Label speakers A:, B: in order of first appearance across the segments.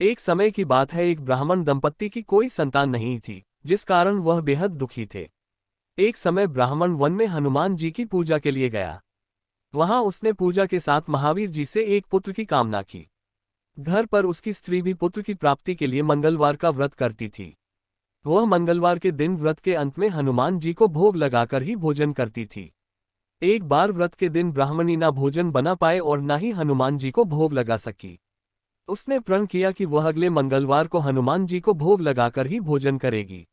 A: एक समय की बात है, एक ब्राह्मण दंपत्ति की कोई संतान नहीं थी, जिस कारण वह बेहद दुखी थे। एक समय ब्राह्मण वन में हनुमान जी की पूजा के लिए गया। वहां उसने पूजा के साथ महावीर जी से एक पुत्र की कामना की। घर पर उसकी स्त्री भी पुत्र की प्राप्ति के लिए मंगलवार का व्रत करती थी। वह मंगलवार के दिन व्रत के अंत में हनुमान जी को भोग लगाकर ही भोजन करती थी। एक बार व्रत के दिन ब्राह्मणी ना भोजन बना पाए और ना ही हनुमान जी को भोग लगा सकी। उसने प्रण किया कि वह अगले मंगलवार को हनुमान जी को भोग लगाकर ही भोजन करेगी।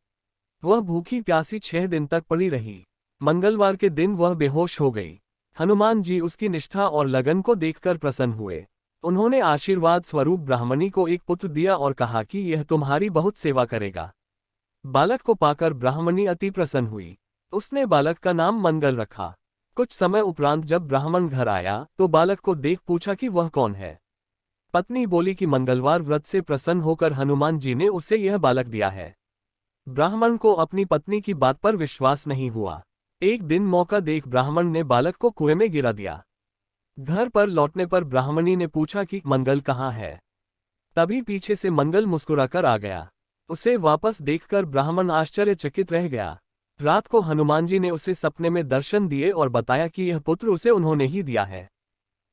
A: वह भूखी प्यासी 6 दिन तक पड़ी रही। मंगलवार के दिन वह बेहोश हो गई। हनुमान जी उसकी निष्ठा और लगन को देखकर प्रसन्न हुए। उन्होंने आशीर्वाद स्वरूप ब्राह्मणी को एक पुत्र दिया और कहा कि यह तुम्हारी बहुत सेवा करेगा। बालक को पाकर ब्राह्मणी अति प्रसन्न हुई। उसने बालक का नाम मंगल रखा। कुछ समय उपरांत जब ब्राह्मण घर आया तो बालक को देख पूछा कि वह कौन है। पत्नी बोली कि मंगलवार व्रत से प्रसन्न होकर हनुमान जी ने उसे यह बालक दिया है। ब्राह्मण को अपनी पत्नी की बात पर विश्वास नहीं हुआ। एक दिन मौका देख ब्राह्मण ने बालक को कुएं में गिरा दिया। घर पर लौटने पर ब्राह्मणी ने पूछा कि मंगल कहाँ है। तभी पीछे से मंगल मुस्कुराकर आ गया। उसे वापस देखकर ब्राह्मण आश्चर्यचकित रह गया। रात को हनुमान जी ने उसे सपने में दर्शन दिए और बताया कि यह पुत्र उसे उन्होंने ही दिया है।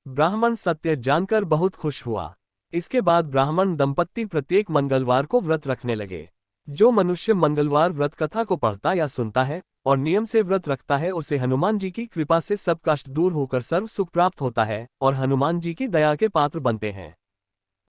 A: ब्राह्मण सत्य जानकर बहुत खुश हुआ। इसके बाद ब्राह्मण दंपत्ति प्रत्येक मंगलवार को व्रत रखने लगे। जो मनुष्य मंगलवार व्रत कथा को पढ़ता या सुनता है और नियम से व्रत रखता है, उसे हनुमान जी की कृपा से सब कष्ट दूर होकर सर्व सुख प्राप्त होता है और हनुमान जी की दया के पात्र बनते हैं।